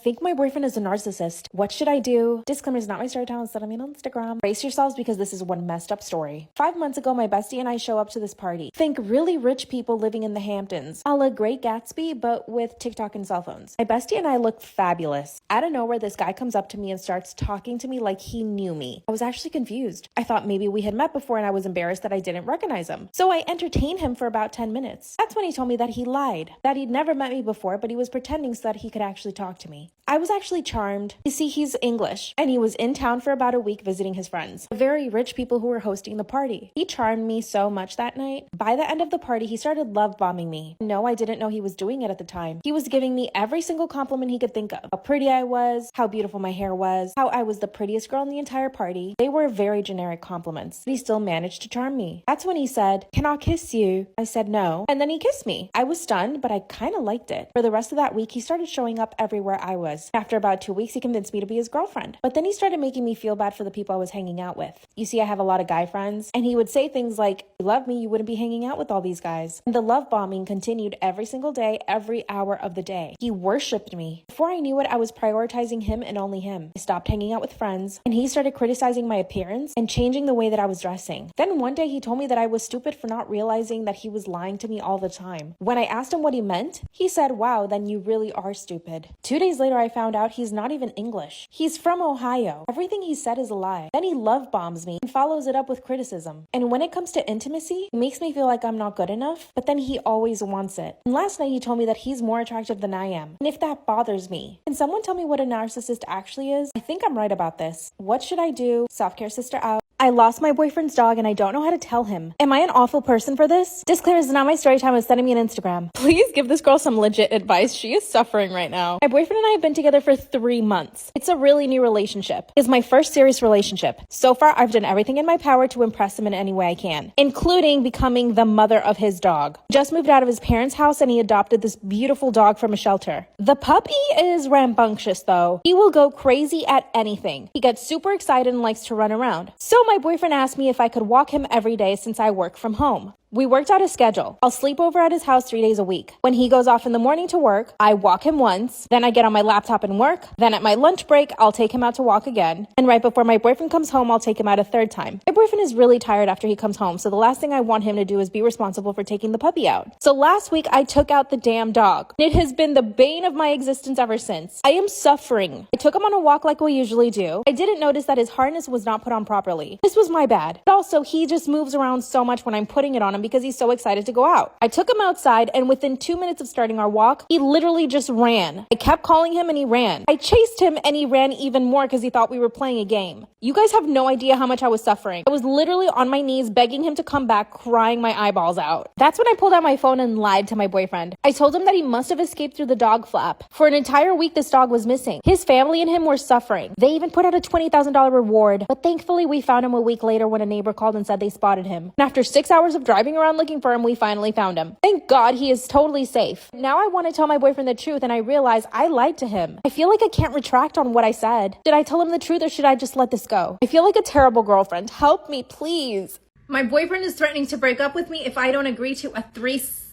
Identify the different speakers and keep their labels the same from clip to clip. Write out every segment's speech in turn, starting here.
Speaker 1: think my boyfriend is a narcissist. What should I do? Disclaimer, is not my story time. Instead, I'm on Instagram. Brace yourselves because this is one messed up story. 5 months ago, my bestie and I show up to this party. Think really rich people living in the Hamptons, a la Great Gatsby, but with TikTok and cell phones. My bestie and I look fabulous. Out of nowhere, this guy comes up to me and starts talking to me like he knew me. I was actually confused. I thought maybe we had met before and I was embarrassed that I didn't recognize him. So I entertained him for about 10 minutes. That's when he told me that he lied, that he'd never met me before, but he was pretending so that he could actually talk to me. I was actually charmed. You see, he's English, and he was in town for about a week visiting his friends, the very rich people who were hosting the party. He charmed me so much that night. By the end of the party, he started love bombing me. No, I didn't know he was doing it at the time. He was giving me every single compliment he could think of. How pretty I was, how beautiful my hair was, how I was the prettiest girl in the entire party. They were very generic compliments, but he still managed to charm me. That's when he said, "Can I kiss you?" I said no, and then he kissed me. I was stunned, but I kind of liked it. For the rest of that week, he started showing up everywhere I was. After about 2 weeks, he convinced me to be his girlfriend. But then he started making me feel bad for the people I was hanging out with. You see, I have a lot of guy friends, and he would say things like, "If you love me, you wouldn't be hanging out with all these guys." And the love bombing continued every single day, every hour of the day. He worshipped me. Before I knew it, I was prioritizing him and only him. I stopped hanging out with friends, and he started criticizing my appearance and changing the way that I was dressing. Then one day he told me that I was stupid for not realizing that he was lying to me all the time. When I asked him what he meant, he said, "Wow, then you really are stupid." 2 days later, I found out he's not even English. He's from Ohio. Everything he said is a lie. Then he love bombs me and follows it up with criticism. And when it comes to intimacy, he makes me feel like I'm not good enough, but then he always wants it. And last night he told me that he's more attractive than I am. And if that bothers me, can someone tell me what a narcissist actually is? I think I'm right about this. What should I do? Self-care sister out. I lost my boyfriend's dog and I don't know how to tell him. Am I an awful person for this? Disclaimer, is not my story time. Is sending me an Instagram. Please give this girl some legit advice. She is suffering right now. My boyfriend and I have been together for 3 months. It's a really new relationship. It's my first serious relationship. So far, I've done everything in my power to impress him in any way I can, including becoming the mother of his dog. Just moved out of his parents' house and he adopted this beautiful dog from a shelter. The puppy is rambunctious though. He will go crazy at anything. He gets super excited and likes to run around. So my boyfriend asked me if I could walk him every day since I work from home. We worked out a schedule. I'll sleep over at his house 3 days a week. When he goes off in the morning to work, I walk him once, then I get on my laptop and work, then at my lunch break, I'll take him out to walk again, and right before my boyfriend comes home, I'll take him out a third time. My boyfriend is really tired after he comes home, so the last thing I want him to do is be responsible for taking the puppy out. So last week, I took out the damn dog. It has been the bane of my existence ever since. I am suffering. I took him on a walk like we usually do. I didn't notice that his harness was not put on properly. This was my bad. But also, he just moves around so much when I'm putting it on him because he's so excited to go out. I took him outside and within 2 minutes of starting our walk, he literally just ran. I kept calling him and he ran. I chased him and he ran even more because he thought we were playing a game. You guys have no idea how much I was suffering. I was literally on my knees begging him to come back, crying my eyeballs out. That's when I pulled out my phone and lied to my boyfriend. I told him that he must have escaped through the dog flap. For an entire week, this dog was missing. His family and him were suffering. They even put out a $20,000 reward, but thankfully we found him a week later when a neighbor called and said they spotted him. And after 6 hours of driving around looking for him, we finally found him. Thank God he is totally safe. Now I want to tell my boyfriend the truth and I realize I lied to him. I feel like I can't retract on what I said. Did I tell him the truth or should I just let this go? I feel like a terrible girlfriend. Help me, please. My boyfriend is threatening to break up with me if I don't agree to a threesome?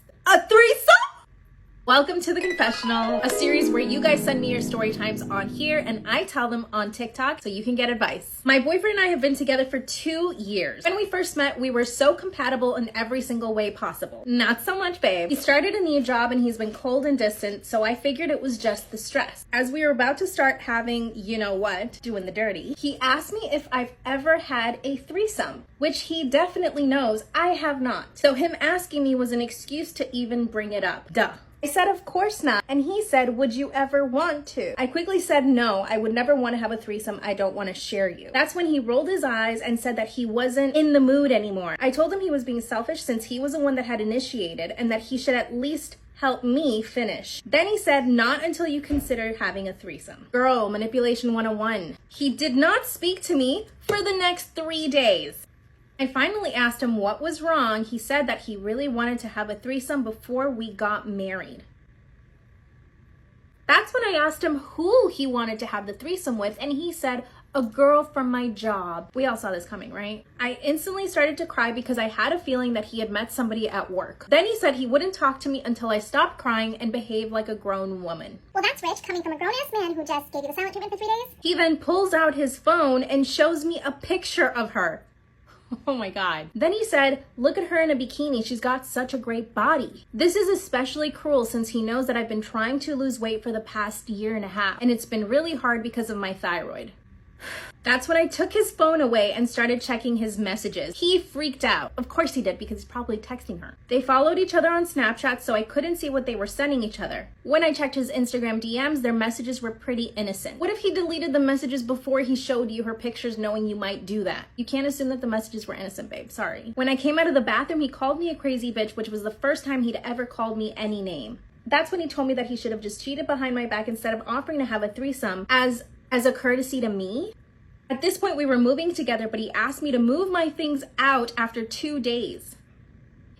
Speaker 1: Welcome to The Confessional, a series where you guys send me your story times on here and I tell them on TikTok so you can get advice. My boyfriend and I have been together for 2 years. When we first met, we were so compatible in every single way possible. Not so much, babe. He started a new job and he's been cold and distant, so I figured it was just the stress. As we were about to start having, you know what, doing the dirty, he asked me if I've ever had a threesome, which he definitely knows I have not. So him asking me was an excuse to even bring it up. Duh. I said, of course not. And he said, would you ever want to? I quickly said, no, I would never want to have a threesome. I don't want to share you. That's when he rolled his eyes and said that he wasn't in the mood anymore. I told him he was being selfish since he was the one that had initiated and that he should at least help me finish. Then he said, not until you consider having a threesome. Girl, manipulation 101. He did not speak to me for the next 3 days. I finally asked him what was wrong. He said that he really wanted to have a threesome before we got married. That's when I asked him who he wanted to have the threesome with, and he said, a girl from my job. We all saw this coming, right? I instantly started to cry because I had a feeling that he had met somebody at work. Then he said he wouldn't talk to me until I stopped crying and behaved like a grown woman.
Speaker 2: Well, that's rich, coming from a grown-ass man who just gave you the silent treatment for 3 days.
Speaker 1: He then pulls out his phone and shows me a picture of her. Oh my God. Then he said, look at her in a bikini. She's got such a great body. This is especially cruel since he knows that I've been trying to lose weight for the past year and a half, and it's been really hard because of my thyroid. That's when I took his phone away and started checking his messages. He freaked out. Of course he did, because he's probably texting her. They followed each other on Snapchat, so I couldn't see what they were sending each other. When I checked his Instagram DMs, their messages were pretty innocent. What if he deleted the messages before he showed you her pictures, knowing you might do that? You can't assume that the messages were innocent, babe. Sorry. When I came out of the bathroom, he called me a crazy bitch, which was the first time he'd ever called me any name. That's when he told me that he should have just cheated behind my back instead of offering to have a threesome as a courtesy to me. At this point, we were moving together, but he asked me to move my things out after 2 days.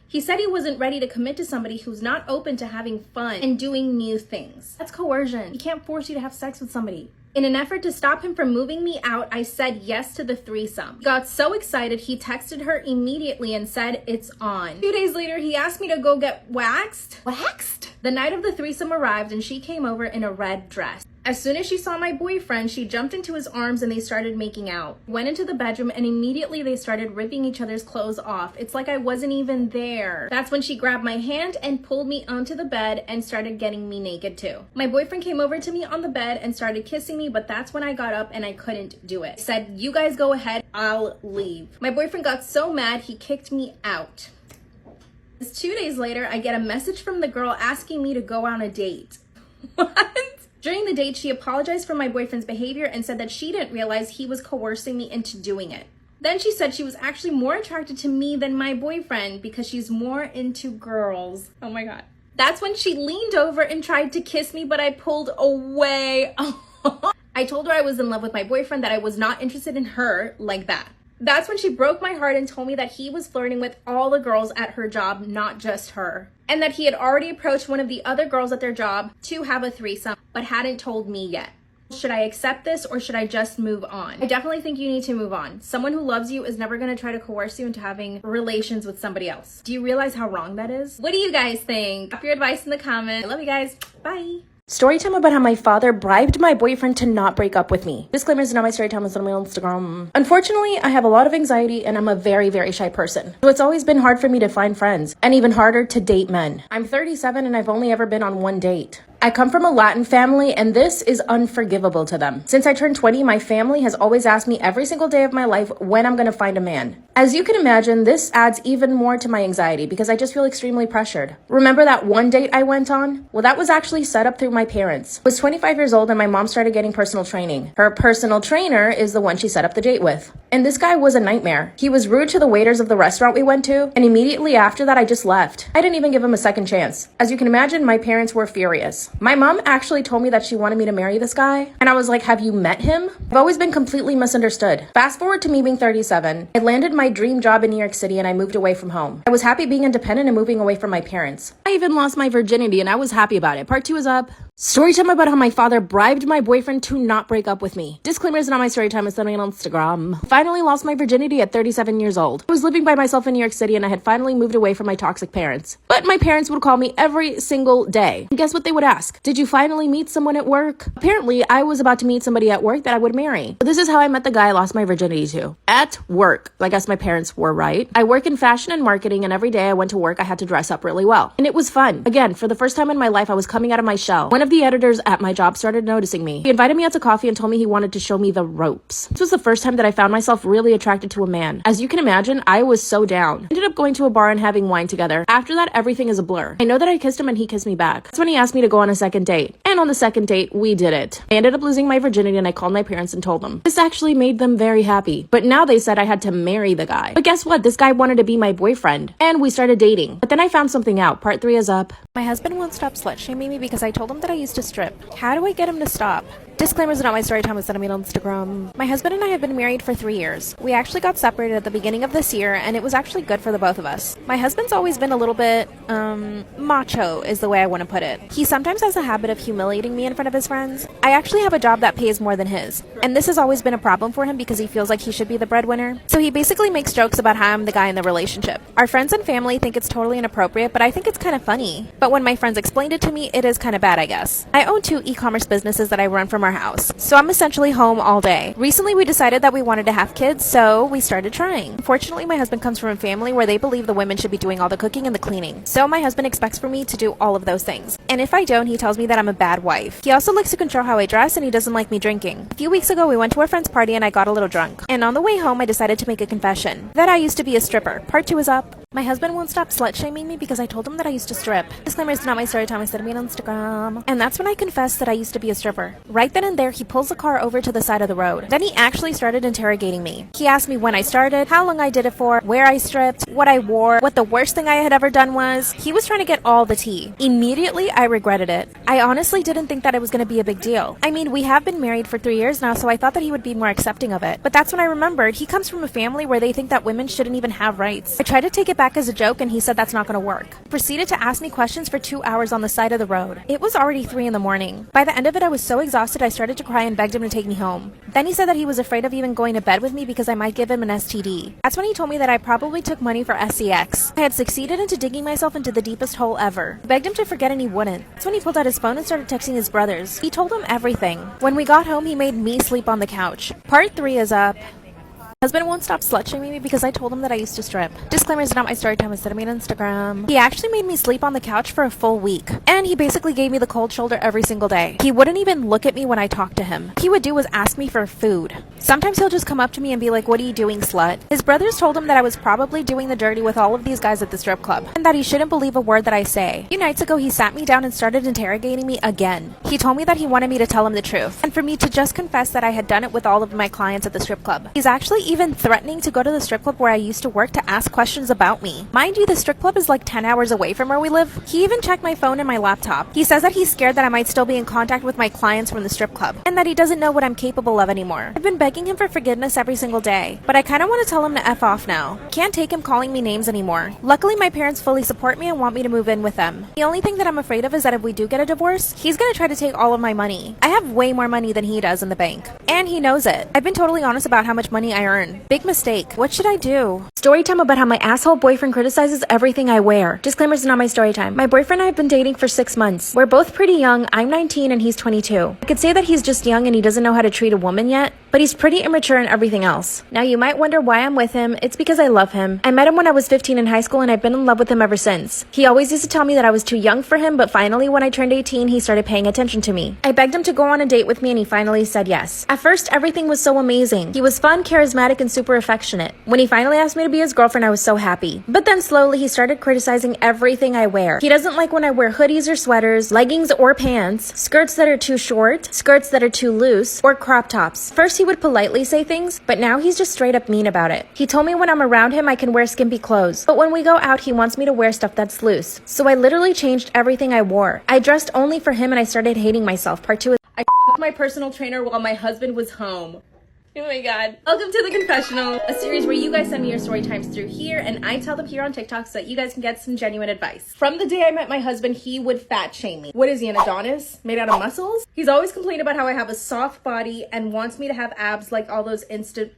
Speaker 1: He said he wasn't ready to commit to somebody who's not open to having fun and doing new things. That's coercion. He can't force you to have sex with somebody. In an effort to stop him from moving me out, I said yes to the threesome. He got so excited, he texted her immediately and said it's on. 2 days later, he asked me to go get waxed. Waxed? The night of the threesome arrived and she came over in a red dress. As soon as she saw my boyfriend, she jumped into his arms and they started making out. Went into the bedroom and immediately they started ripping each other's clothes off. It's like I wasn't even there. That's when she grabbed my hand and pulled me onto the bed and started getting me naked too. My boyfriend came over to me on the bed and started kissing me, but that's when I got up and I couldn't do it. I said, you guys go ahead, I'll leave. My boyfriend got so mad, he kicked me out. 2 days later, I get a message from the girl asking me to go on a date. What? During the date, she apologized for my boyfriend's behavior and said that she didn't realize he was coercing me into doing it. Then she said she was actually more attracted to me than my boyfriend because she's more into girls. Oh my God. That's when she leaned over and tried to kiss me, but I pulled away. I told her I was in love with my boyfriend, that I was not interested in her like that. That's when she broke my heart and told me that he was flirting with all the girls at her job, not just her. And that he had already approached one of the other girls at their job to have a threesome, but hadn't told me yet. Should I accept this or should I just move on? I definitely think you need to move on. Someone who loves you is never going to try to coerce you into having relations with somebody else. Do you realize how wrong that is? What do you guys think? Drop your advice in the comments. I love you guys. Bye.
Speaker 3: Story time about how my father bribed my boyfriend to not break up with me. Disclaimer, is not my story time, it's on my Instagram. Unfortunately, I have a lot of anxiety and I'm a very, very shy person. So it's always been hard for me to find friends and even harder to date men. I'm 37 and I've only ever been on one date. I come from a Latin family and this is unforgivable to them. Since I turned 20, my family has always asked me every single day of my life when I'm going to find a man. As you can imagine, this adds even more to my anxiety because I just feel extremely pressured. Remember that one date I went on? Well, that was actually set up through my parents. I was 25 years old and my mom started getting personal training. Her personal trainer is the one she set up the date with. And this guy was a nightmare. He was rude to the waiters of the restaurant we went to, and immediately after that, I just left. I didn't even give him a second chance. As you can imagine, my parents were furious. My mom actually told me that she wanted me to marry this guy, and I was like, have you met him? I've always been completely misunderstood. Fast forward to me being 37. I landed my dream job in New York City and I moved away from home. I was happy being independent and moving away from my parents. I even lost my virginity and I was happy about it. Part 2 is up. Story time about how my father bribed my boyfriend to not break up with me. Disclaimer, is not my story time, it's on Instagram. Finally lost my virginity at 37 years old. I was living by myself in New York City and I had finally moved away from my toxic parents. But my parents would call me every single day. And guess what they would ask? Did you finally meet someone at work? Apparently, I was about to meet somebody at work that I would marry. But this is how I met the guy I lost my virginity to. At work. I guess my parents were right. I work in fashion and marketing and every day I went to work I had to dress up really well. And it was fun. Again, for the first time in my life I was coming out of my shell. One of the editors at my job started noticing me. He invited me out to coffee and told me he wanted to show me the ropes. This was the first time that I found myself really attracted to a man. As you can imagine, I was so down. Ended up going to a bar and having wine together. After that, everything is a blur. I know that I kissed him and he kissed me back. That's when he asked me to go on a second date. And on the second date, we did it. I ended up losing my virginity and I called my parents and told them. This actually made them very happy. But now they said I had to marry the guy. But guess what? This guy wanted to be my boyfriend. And we started dating. But then I found something out. Part 3 is up.
Speaker 1: My husband won't stop slut shaming me because I told him that I used to strip. How do I get him to stop? Disclaimers are not my story time with me on Instagram. My husband and I have been married for 3 years. We actually got separated at the beginning of this year, and it was actually good for the both of us. My husband's always been a little bit, macho is the way I want to put it. He sometimes has a habit of humiliating me in front of his friends. I actually have a job that pays more than his, and this has always been a problem for him because he feels like he should be the breadwinner. So he basically makes jokes about how I'm the guy in the relationship. Our friends and family think it's totally inappropriate, but I think it's kind of funny. But when my friends explained it to me, it is kind of bad, I guess. I own 2 e-commerce businesses that I run from our house, so I'm essentially home all day. Recently, we decided that we wanted to have kids, so we started trying. Unfortunately, my husband comes from a family where they believe the women should be doing all the cooking and the cleaning. So my husband expects for me to do all of those things. And if I don't, he tells me that I'm a bad wife. He also likes to control how I dress, and he doesn't like me drinking. A few weeks ago, we went to a friend's party and I got a little drunk. And on the way home, I decided to make a confession that I used to be a stripper. Part 2 is up. My husband won't stop slut-shaming me because I told him that I used to strip. Disclaimer, it's not my story time, I said me on Instagram. And that's when I confessed that I used to be a stripper. Right then and there, he pulls the car over to the side of the road. Then he actually started interrogating me. He asked me when I started, how long I did it for, where I stripped, what I wore, what the worst thing I had ever done was. He was trying to get all the tea. Immediately, I regretted it. I honestly didn't think that it was going to be a big deal. I mean, we have been married for 3 years now, so I thought that he would be more accepting of it. But that's when I remembered he comes from a family where they think that women shouldn't even have rights. I tried to take it back as a joke, and he said that's not going to work. He proceeded to ask me questions for 2 hours on the side of the road. It was already 3 in the morning. By the end of it, I was so exhausted I started to cry and begged him to take me home. Then he said that he was afraid of even going to bed with me because I might give him an STD. That's when he told me that I probably took money for SCX. I had succeeded into digging myself into the deepest hole ever. I begged him to forget, and he wouldn't. That's when he pulled out his phone and started texting his brothers. He told them everything. When we got home, he made me sleep on the couch. Part 3 is up. Husband won't stop slut-shaming me because I told him that I used to strip. Disclaimer, is not my story time, instead of me on Instagram. He actually made me sleep on the couch for a full week. And he basically gave me the cold shoulder every single day. He wouldn't even look at me when I talked to him. He would do was ask me for food. Sometimes he'll just come up to me and be like, "What are you doing, slut?" His brothers told him that I was probably doing the dirty with all of these guys at the strip club, and that he shouldn't believe a word that I say. A few nights ago, he sat me down and started interrogating me again. He told me that he wanted me to tell him the truth, and for me to just confess that I had done it with all of my clients at the strip club. He's actually even threatening to go to the strip club where I used to work to ask questions about me. Mind you, the strip club is like 10 hours away from where we live. He even checked my phone and my laptop. He says that he's scared that I might still be in contact with my clients from the strip club, and that he doesn't know what I'm capable of anymore. I've been begging him for forgiveness every single day, but I kind of want to tell him to F off now. Can't take him calling me names anymore. Luckily, my parents fully support me and want me to move in with them. The only thing that I'm afraid of is that if we do get a divorce, he's gonna try to take all of my money. I have way more money than he does in the bank, and he knows it. I've been totally honest about how much money I earn. Big mistake. What should I do?
Speaker 3: Story time about how my asshole boyfriend criticizes everything I wear. Disclaimers, not my story time. My boyfriend and I have been dating for 6 months. We're both pretty young. I'm 19 and he's 22. I could say that he's just young and he doesn't know how to treat a woman yet, but he's pretty immature in everything else. Now you might wonder why I'm with him. It's because I love him. I met him when I was 15 in high school and I've been in love with him ever since. He always used to tell me that I was too young for him, but finally when I turned 18, he started paying attention to me. I begged him to go on a date with me and he finally said yes. At first, everything was so amazing. He was fun, charismatic, and super affectionate. When he finally asked me to be his girlfriend, I was so happy. But then slowly he started criticizing everything I wear. He doesn't like when I wear hoodies or sweaters, leggings or pants, skirts that are too short, skirts that are too loose, or crop tops. First he would politely say things, but now he's just straight up mean about it. He told me when I'm around him I can wear skimpy clothes, but when we go out he wants me to wear stuff that's loose. So I literally changed everything I wore. I dressed only for him and I started hating myself. Part 2 is I f***ed my personal trainer while my husband was home. Oh my god. Welcome to The Confessional, a series where you guys send me your story times through here and I tell them here on TikTok so that you guys can get some genuine advice. From the day I met my husband, he would fat shame me. What is he, an Adonis? Made out of muscles? He's always complained about how I have a soft body and wants me to have abs like all those Insta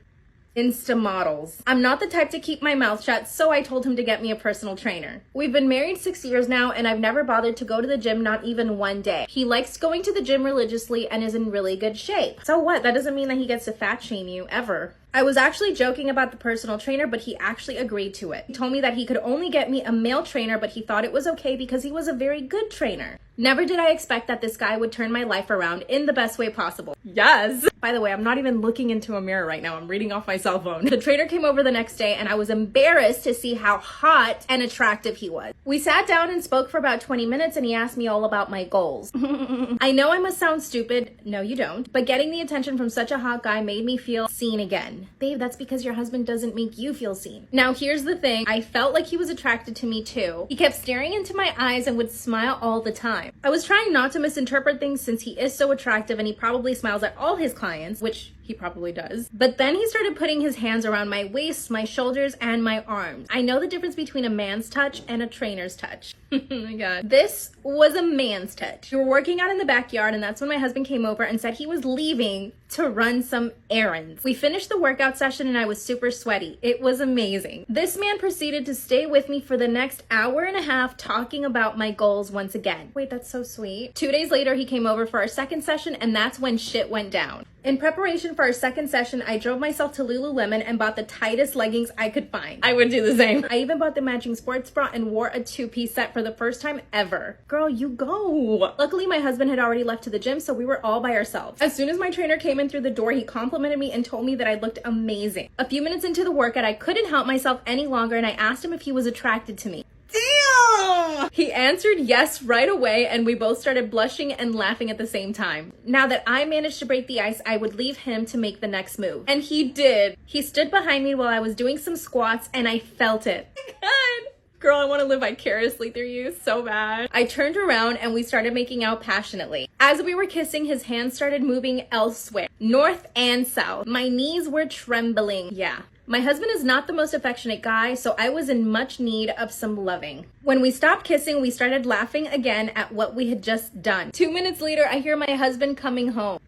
Speaker 3: models. I'm not the type to keep my mouth shut, so I told him to get me a personal trainer. We've been married 6 years now, and I've never bothered to go to the gym, not even one day. He likes going to the gym religiously and is in really good shape. So what? That doesn't mean that he gets to fat shame you, ever. I was actually joking about the personal trainer, but he actually agreed to it. He told me that he could only get me a male trainer, but he thought it was okay because he was a very good trainer. Never did I expect that this guy would turn my life around in the best way possible. Yes! By the way, I'm not even looking into a mirror right now. I'm reading off my cell phone. The trainer came over the next day and I was embarrassed to see how hot and attractive he was. We sat down and spoke for about 20 minutes and he asked me all about my goals. I know I must sound stupid. No, you don't. But getting the attention from such a hot guy made me feel seen again. seen. Babe, that's because your husband doesn't make you feel seen. Now, here's the thing. I felt like he was attracted to me too. He kept staring into my eyes and would smile all the time. I was trying not to misinterpret things since he is so attractive and he probably smiles at all his clients, which he probably does. But then he started putting his hands around my waist, my shoulders, and my arms. I know the difference between a man's touch and a trainer's touch. Oh my God. This was a man's touch. We were working out in the backyard, and that's when my husband came over and said he was leaving to run some errands. We finished the workout session and I was super sweaty. It was amazing. This man proceeded to stay with me for the next hour and a half talking about my goals once again. Wait, that's so sweet. 2 days later, he came over for our second session, and that's when shit went down. In preparation for our second session, I drove myself to Lululemon and bought the tightest leggings I could find. I would do the same. I even bought the matching sports bra and wore a two-piece set for the first time ever. Girl, you go. Luckily, my husband had already left to the gym, so we were all by ourselves. As soon as my trainer came in through the door, he complimented me and told me that I looked amazing. A few minutes into the workout, I couldn't help myself any longer, and I asked him if he was attracted to me. Damn! He answered yes right away, and we both started blushing and laughing at the same time. Now that I managed to break the ice, I would leave him to make the next move. And he did. He stood behind me while I was doing some squats, and I felt it. God. Girl, I want to live vicariously through you so bad. I turned around and we started making out passionately. As we were kissing, his hands started moving elsewhere, north and south. My knees were trembling. Yeah. My husband is not the most affectionate guy, so I was in much need of some loving. When we stopped kissing, we started laughing again at what we had just done. 2 minutes later, I hear my husband coming home.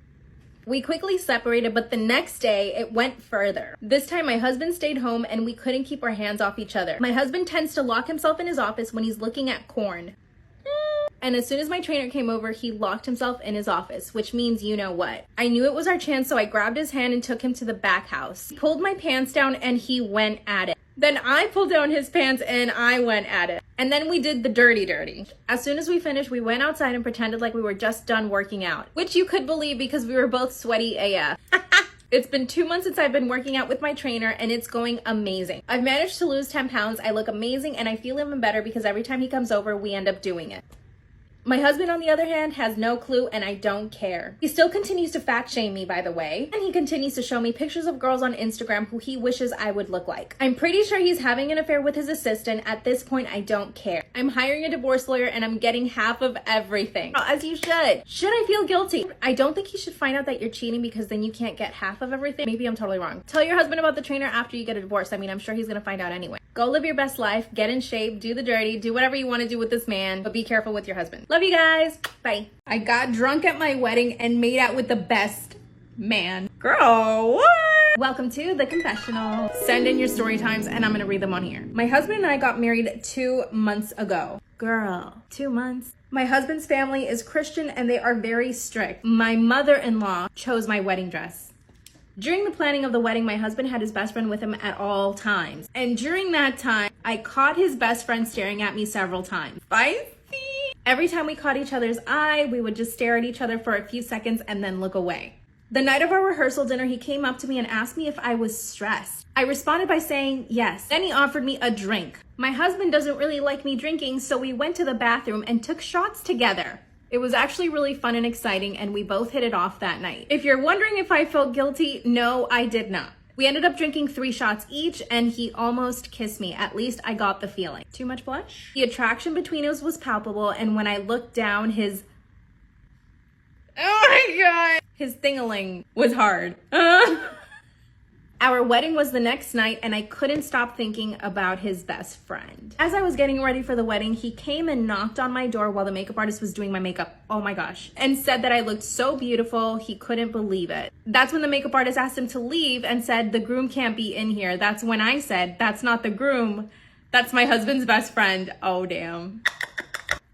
Speaker 3: We quickly separated, but the next day it went further. This time my husband stayed home and we couldn't keep our hands off each other. My husband tends to lock himself in his office when he's looking at corn. And as soon as my trainer came over, he locked himself in his office, which means you know what. I knew it was our chance, so I grabbed his hand and took him to the back house. He pulled my pants down and he went at it. Then I pulled down his pants and I went at it. And then we did the dirty. As soon as we finished, we went outside and pretended like we were just done working out, which you could believe because we were both sweaty AF. It's been 2 months since I've been working out with my trainer and it's going amazing. I've managed to lose 10 pounds. I look amazing and I feel even better because every time he comes over, we end up doing it. My husband, on the other hand, has no clue and I don't care. He still continues to fat shame me, by the way, and he continues to show me pictures of girls on Instagram who he wishes I would look like. I'm pretty sure he's having an affair with his assistant. At this point, I don't care. I'm hiring a divorce lawyer and I'm getting half of everything. As you should. Should I feel guilty? I don't think he should find out that you're cheating because then you can't get half of everything. Maybe I'm totally wrong. Tell your husband about the trainer after you get a divorce. I mean, I'm sure he's gonna find out anyway. Go live your best life, get in shape, do the dirty, do whatever you want to do with this man, but be careful with your husband. Love you guys. Bye. I got drunk at my wedding and made out with the best man. Girl, what? Welcome to the confessional. Send in your story times and I'm gonna read them on here. My husband and I got married 2 months ago. Girl, 2 months? My husband's family is Christian and they are very strict. My mother-in-law chose my wedding dress. During the planning of the wedding, my husband had his best friend with him at all times. And during that time, I caught his best friend staring at me several times. Spicy! Every time we caught each other's eye, we would just stare at each other for a few seconds and then look away. The night of our rehearsal dinner, he came up to me and asked me if I was stressed. I responded by saying yes. Then he offered me a drink. My husband doesn't really like me drinking, so we went to the bathroom and took shots together. It was actually really fun and exciting, and we both hit it off that night. If you're wondering if I felt guilty, no, I did not. We ended up drinking 3 shots each, and he almost kissed me. At least I got the feeling. Too much blush? The attraction between us was palpable, and when I looked down, his... Oh my God! His thing-a-ling was hard. Our wedding was the next night and I couldn't stop thinking about his best friend. As I was getting ready for the wedding, he came and knocked on my door while the makeup artist was doing my makeup. Oh my gosh. And said that I looked so beautiful, he couldn't believe it. That's when the makeup artist asked him to leave and said, the groom can't be in here. That's when I said, that's not the groom. That's my husband's best friend. Oh, damn.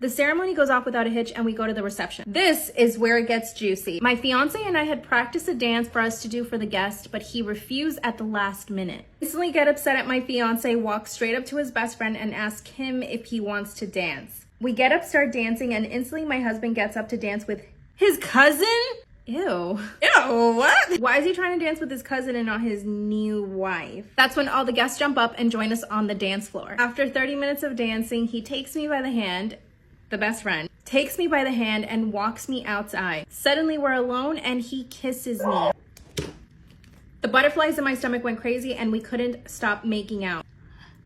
Speaker 3: The ceremony goes off without a hitch and we go to the reception. This is where it gets juicy. My fiance and I had practiced a dance for us to do for the guest, but he refused at the last minute. I instantly get upset at my fiance, walk straight up to his best friend and ask him if he wants to dance. We get up, start dancing, and instantly my husband gets up to dance with his cousin? Ew. Ew, what? Why is he trying to dance with his cousin and not his new wife? That's when all the guests jump up and join us on the dance floor. After 30 minutes of dancing, he takes me by the hand, the best friend, takes me by the hand and walks me outside. Suddenly we're alone and he kisses me. The butterflies in my stomach went crazy and we couldn't stop making out.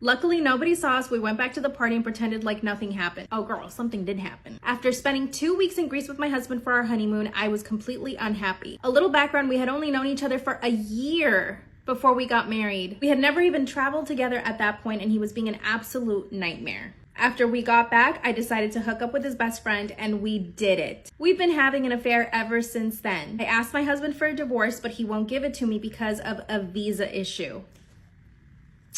Speaker 3: Luckily, nobody saw us. We went back to the party and pretended like nothing happened. Oh girl, something did happen. After spending 2 weeks in Greece with my husband for our honeymoon, I was completely unhappy. A little background, we had only known each other for a year before we got married. We had never even traveled together at that point, and he was being an absolute nightmare. After we got back, I decided to hook up with his best friend, and we did it. We've been having an affair ever since then. I asked my husband for a divorce, but he won't give it to me because of a visa issue.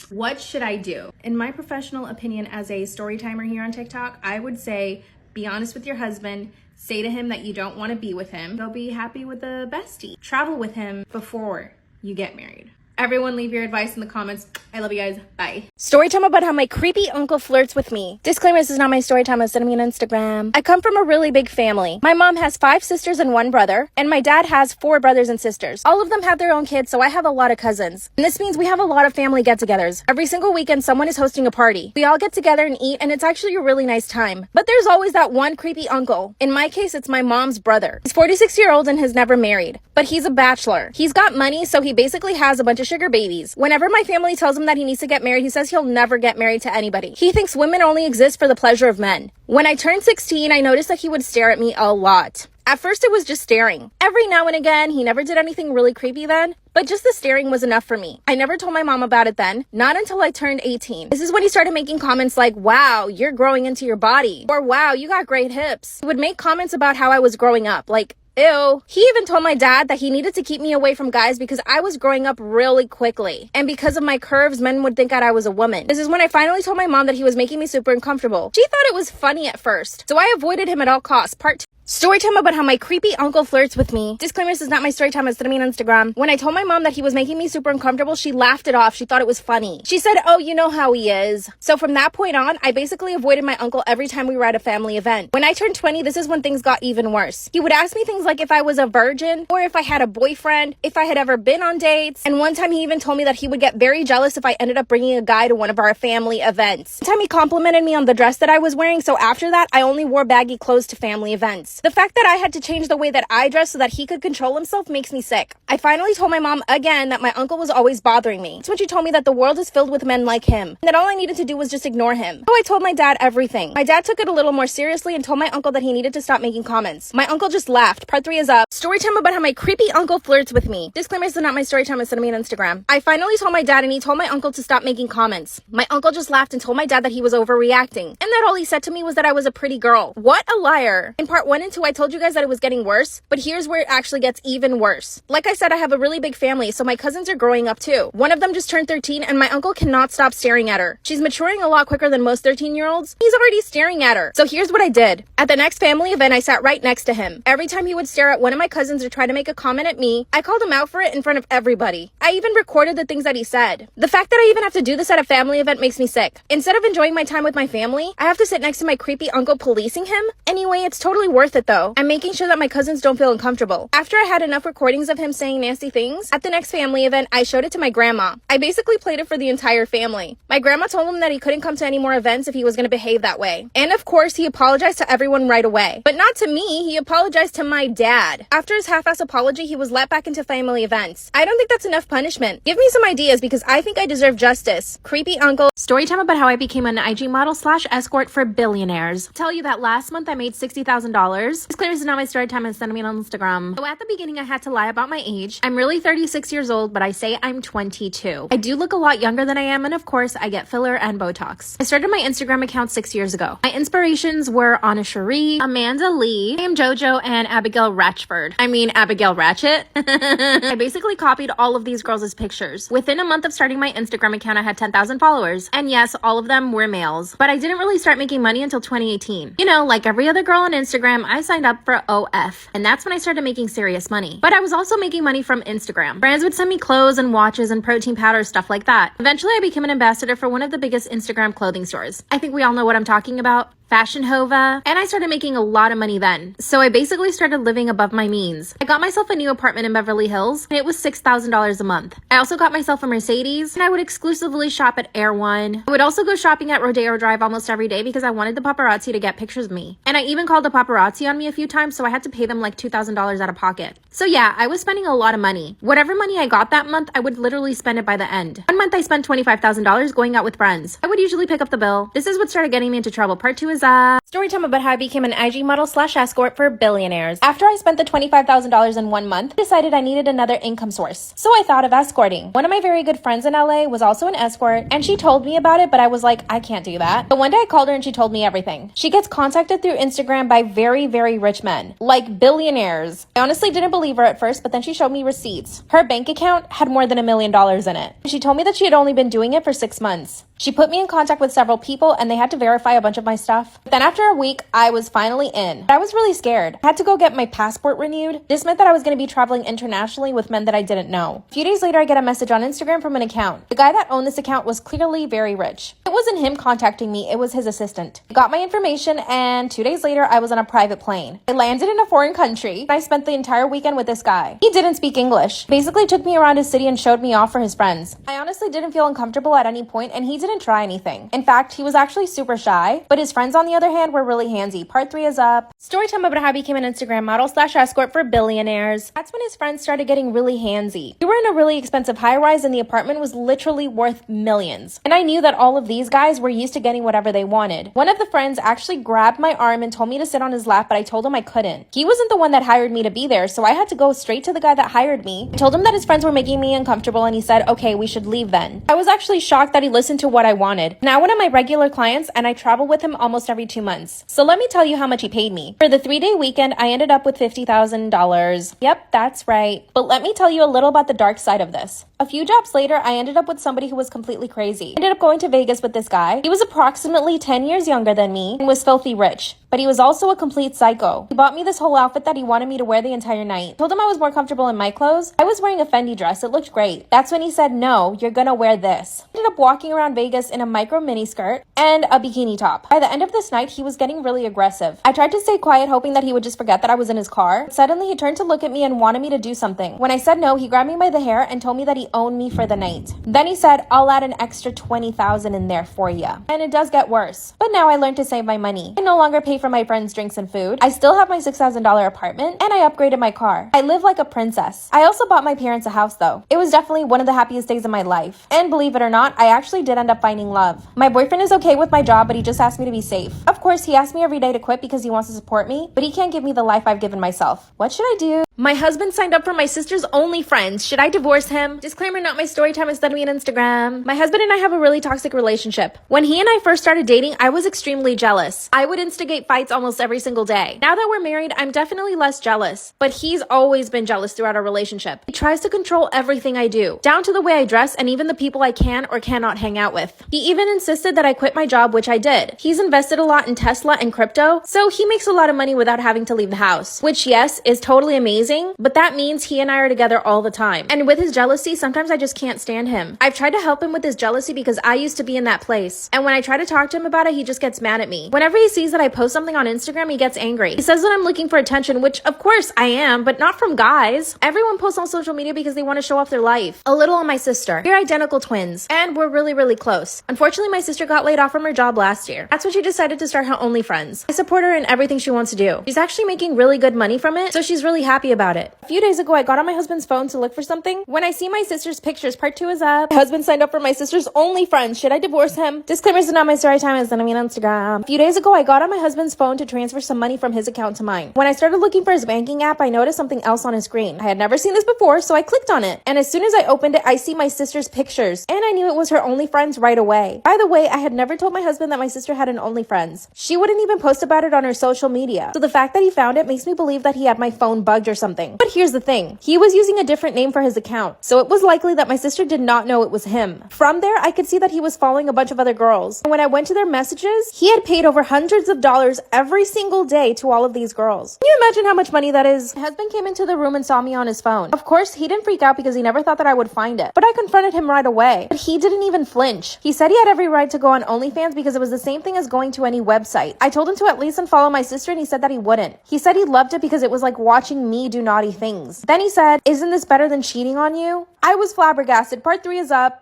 Speaker 3: What should I do? In my professional opinion as a story timer here on TikTok, I would say be honest with your husband. Say to him that you don't want to be with him. Go be happy with a bestie. Travel with him before you get married. Everyone leave your advice in the comments. I love you guys. Bye.
Speaker 1: Story time about how my creepy uncle flirts with me. Disclaimer, this is not my story time. Send me on Instagram. I come from a really big family. My mom has 5 sisters and 1 brother, and my dad has 4 brothers and sisters. All of them have their own kids, so I have a lot of cousins. And this means we have a lot of family get-togethers. Every single weekend, someone is hosting a party. We all get together and eat, and it's actually a really nice time. But there's always that one creepy uncle. In my case, it's my mom's brother. He's 46-year-old and has never married, but he's a bachelor. He's got money, so he basically has a bunch of sugar babies. Whenever my family tells him that he needs to get married, he says he'll never get married to anybody. He thinks women only exist for the pleasure of men. When I turned 16, I noticed that he would stare at me a lot. At first, it was just staring. Every now and again, he never did anything really creepy then, but just the staring was enough for me. I never told my mom about it then, not until I turned 18. This is when he started making comments like, wow, you're growing into your body, or wow, you got great hips. He would make comments about how I was growing up, like, ew. He even told my dad that he needed to keep me away from guys because I was growing up really quickly. And because of my curves, men would think that I was a woman. This is when I finally told my mom that he was making me super uncomfortable. She thought it was funny at first, so I avoided him at all costs. Part 2. Story time about how my creepy uncle flirts with me. Disclaimer, this is not my story time. It's me on Instagram. When I told my mom that he was making me super uncomfortable, she laughed it off. She thought it was funny. She said, oh, you know how he is. So from that point on, I basically avoided my uncle every time we were at a family event. When I turned 20, this is when things got even worse. He would ask me things like if I was a virgin, or if I had a boyfriend, if I had ever been on dates. And one time he even told me that he would get very jealous if I ended up bringing a guy to one of our family events. One time he complimented me on the dress that I was wearing, so after that, I only wore baggy clothes to family events. The fact that I had to change the way that I dress so that he could control himself makes me sick. I finally told my mom again that my uncle was always bothering me. It's when she told me that the world is filled with men like him, and that all I needed to do was just ignore him. So I told my dad everything. My dad took it a little more seriously and told my uncle that he needed to stop making comments. My uncle just laughed. Part 3 is up. Story time about how my creepy uncle flirts with me. Disclaimer, this is not my story time. Send me on Instagram. I finally told my dad and he told my uncle to stop making comments. My uncle just laughed and told my dad that he was overreacting, and that all he said to me was that I was a pretty girl. What a liar. In part 1 and 2, I told you guys that it was getting worse, but here's where it actually gets even worse. Like I said, I have a really big family, so my cousins are growing up too. One of them just turned 13, and my uncle cannot stop staring at her. She's maturing a lot quicker than most 13-year-olds. He's already staring at her. So here's what I did. At the next family event, I sat right next to him. Every time he would stare at one of my cousins or try to make a comment at me, I called him out for it in front of everybody. I even recorded the things that he said. The fact that I even have to do this at a family event makes me sick. Instead of enjoying my time with my family, I have to sit next to my creepy uncle policing him. Anyway, it's totally worth it though. I'm making sure that my cousins don't feel uncomfortable. After I had enough recordings of him saying nasty things, at the next family event, I showed it to my grandma. I basically played it for the entire family. My grandma told him that he couldn't come to any more events if he was going to behave that way. And of course, he apologized to everyone right away. But not to me, he apologized to my dad. After his half-ass apology, he was let back into family events. I don't think that's enough punishment. Give me some ideas because I think I deserve justice. Creepy uncle.
Speaker 3: Story time about how I became an IG model / escort for billionaires. I'll tell you that last month I made $60,000. Disclaimer, this is not my story time. Send me on Instagram. So at the beginning, I had to lie about my age. I'm really 36 years old, but I say I'm 22. I do look a lot younger than I am, and of course, I get filler and Botox. I started my Instagram account 6 years ago. My inspirations were Anna Cherie, Amanda Lee, I Am JoJo, and Abigail Ratchford. I mean, Abigail Ratchet. I basically copied all of these girls' pictures. Within a month of starting my Instagram account, I had 10,000 followers. And yes, all of them were males. But I didn't really start making money until 2018. You know, like every other girl on Instagram, I signed up for OF. And that's when I started making serious money. But I was also making money from Instagram. Brands would send me clothes and watches and protein powders, stuff like that. Eventually, I became an ambassador for one of the biggest Instagram clothing stores. I think we all know what I'm talking about. fashion hova, and I started making a lot of money then. So I basically started living above my means. I got myself a new apartment in Beverly Hills, and it was $6,000 a month. I also got myself a Mercedes, and I would exclusively shop at Air One. I would also go shopping at Rodeo Drive almost every day because I wanted the paparazzi to get pictures of me. And I even called the paparazzi on me a few times, so I had to pay them like $2,000 out of pocket. So yeah, I was spending a lot of money. Whatever money I got that month, I would literally spend it by the end. One month I spent $25,000 going out with friends. I would usually pick up the bill. This is what started getting me into trouble. Part 2 is Storytime about how I became an IG model / escort for billionaires. After I spent the $25,000 in 1 month, I decided I needed another income source. So I thought of escorting. One of my very good friends in LA was also an escort, and she told me about it, but I was like, I can't do that. But one day I called her and she told me everything. She gets contacted through Instagram by very, very rich men, like billionaires. I honestly didn't believe her at first, but then she showed me receipts. Her bank account had more than $1 million in it. She told me that she had only been doing it for 6 months. She put me in contact with several people and they had to verify a bunch of my stuff. Then after a week, I was finally in. I was really scared. I had to go get my passport renewed. This meant that I was going to be traveling internationally with men that I didn't know. A few days later, I get a message on Instagram from an account. The guy that owned this account was clearly very rich. It wasn't him contacting me, it was his assistant. He got my information and 2 days later, I was on a private plane. I landed in a foreign country. I spent the entire weekend with this guy. He didn't speak English. Basically took me around his city and showed me off for his friends. I honestly didn't feel uncomfortable at any point and he didn't try anything. In fact, he was actually super shy, but his friends on the other hand were really handsy. Part 3 is up. Storytime about how I became an Instagram model / escort for billionaires. That's when his friends started getting really handsy. We were in a really expensive high-rise and the apartment was literally worth millions. And I knew that all of these guys were used to getting whatever they wanted. One of the friends actually grabbed my arm and told me to sit on his lap, but I told him I couldn't. He wasn't the one that hired me to be there, so I had to go straight to the guy that hired me. I told him that his friends were making me uncomfortable and he said, okay, we should leave then. I was actually shocked that he listened to what I wanted. Now one of my regular clients and I travel with him almost every 2 months. So let me tell you how much he paid me. For the 3-day weekend, I ended up with $50,000. Yep, that's right. But let me tell you a little about the dark side of this. A few jobs later, I ended up with somebody who was completely crazy. I ended up going to Vegas with this guy. He was approximately 10 years younger than me and was filthy rich. But he was also a complete psycho. He bought me this whole outfit that he wanted me to wear the entire night. I told him I was more comfortable in my clothes. I was wearing a Fendi dress. It looked great. That's when he said, no, you're gonna wear this. I ended up walking around Vegas in a micro mini skirt and a bikini top. By the end of this night, he was getting really aggressive. I tried to stay quiet, hoping that he would just forget that I was in his car. Suddenly, he turned to look at me and wanted me to do something. When I said no, he grabbed me by the hair and told me that he owned me for the night. Then he said, I'll add an extra $20,000 in there for you. And it does get worse. But now I learned to save my money. I no longer pay for my friends' drinks and food. I still have my $6,000 apartment and I upgraded my car. I live like a princess. I also bought my parents a house though. It was definitely one of the happiest days of my life. And believe it or not, I actually did end up finding love. My boyfriend is okay with my job, but he just asked me to be safe. Of course, he asked me every day to quit because he wants to support me, but he can't give me the life I've given myself. What should I do? My husband signed up for my sister's OnlyFriends. Should I divorce him? Disclaimer, not my story time, instead of me on Instagram. My husband and I have a really toxic relationship. When he and I first started dating, I was extremely jealous. I would instigate fights almost every single day. Now that we're married, I'm definitely less jealous, but he's always been jealous throughout our relationship. He tries to control everything I do, down to the way I dress and even the people I can or cannot hang out with. He even insisted that I quit my job, which I did. He's invested a lot in Tesla and crypto, so he makes a lot of money without having to leave the house, which yes, is totally amazing, but that means he and I are together all the time. And with his jealousy, sometimes I just can't stand him. I've tried to help him with his jealousy because I used to be in that place. And when I try to talk to him about it, he just gets mad at me. Whenever he sees that I post something on Instagram, he gets angry. He says that I'm looking for attention, which of course I am, but not from guys. Everyone posts on social media because they want to show off their life. A little on my sister. We're identical twins, and we're really, really close. Unfortunately, my sister got laid off from her job last year. That's when she decided to start her OnlyFriends. I support her in everything she wants to do. She's actually making really good money from it, so she's really happy about it. A few days ago, I got on my husband's phone to look for something. When I see my sister's pictures, part 2 is up. My husband signed up for my sister's OnlyFriends. Should I divorce him? Disclaimers are not my story time, as on Instagram. A few days ago, I got on my husband's phone to transfer some money from his account to mine. When I started looking for his banking app, I noticed something else on his screen. I had never seen this before, so I clicked on it. And as soon as I opened it, I see my sister's pictures. And I knew it was her OnlyFriends right away. By the way, I had never told my husband that my sister had an OnlyFriends. She wouldn't even post about it on her social media. So the fact that he found it makes me believe that he had my phone bugged or something. But here's the thing. He was using a different name for his account, so it was likely that my sister did not know it was him. From there, I could see that he was following a bunch of other girls. And when I went to their messages, he had paid over hundreds of dollars every single day to all of these girls. Can you imagine how much money that is? My husband came into the room and saw me on his phone. Of course, he didn't freak out because he never thought that I would find it. But I confronted him right away. But he didn't even flinch. He said he had every right to go on OnlyFans because it was the same thing as going to any website. I told him to at least unfollow my sister and he said that he wouldn't. He said he loved it because it was like watching me do naughty things. Then he said, "Isn't this better than cheating on you?" I was flabbergasted. Part 3 is up.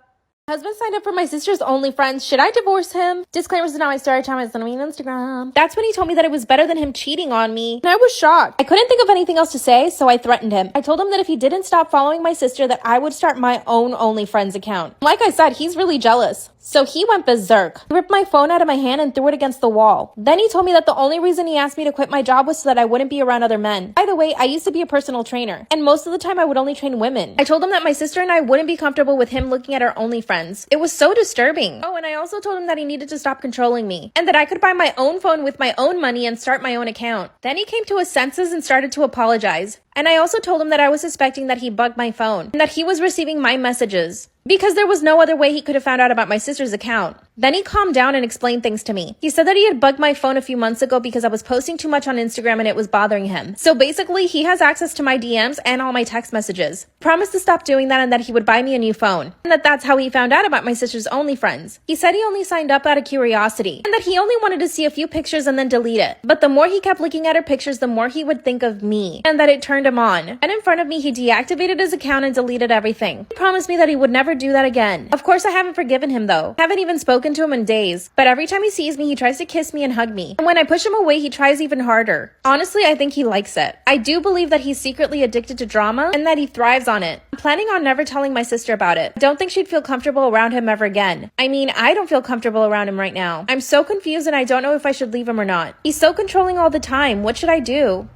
Speaker 3: Husband signed up for my sister's OnlyFriends. Should I divorce him? Disclaimers is not my story time. It's on me on Instagram. That's when he told me that it was better than him cheating on me. And I was shocked. I couldn't think of anything else to say, so I threatened him. I told him that if he didn't stop following my sister, that I would start my own OnlyFriends account. Like I said, he's really jealous. So he went berserk. He ripped my phone out of my hand and threw it against the wall. Then he told me that the only reason he asked me to quit my job was so that I wouldn't be around other men. By the way, I used to be a personal trainer, and most of the time I would only train women. I told him that my sister and I wouldn't be comfortable with him looking at our OnlyFriends. It was so disturbing. Oh, and I also told him that he needed to stop controlling me, and that I could buy my own phone with my own money and start my own account. Then he came to his senses and started to apologize. And I also told him that I was suspecting that he bugged my phone, and that he was receiving my messages, because there was no other way he could have found out about my sister's account. Then he calmed down and explained things to me. He said that he had bugged my phone a few months ago because I was posting too much on Instagram and it was bothering him. So basically, he has access to my DMs and all my text messages. Promised to stop doing that and that he would buy me a new phone. And that's how he found out about my sister's OnlyFriends. He said he only signed up out of curiosity, and that he only wanted to see a few pictures and then delete it. But the more he kept looking at her pictures, the more he would think of me, and that it turned him on. And in front of me, he deactivated his account and deleted everything. He promised me that he would never do that again. Of course, I haven't forgiven him though. Haven't even spoken to him in days. But every time he sees me, he tries to kiss me and hug me. And when I push him away, he tries even harder. Honestly, I think he likes it. I do believe that he's secretly addicted to drama and that he thrives on it. I'm planning on never telling my sister about it. I don't think she'd feel comfortable around him ever again. I mean, I don't feel comfortable around him right now. I'm so confused and I don't know if I should leave him or not. He's so controlling all the time. What should I do?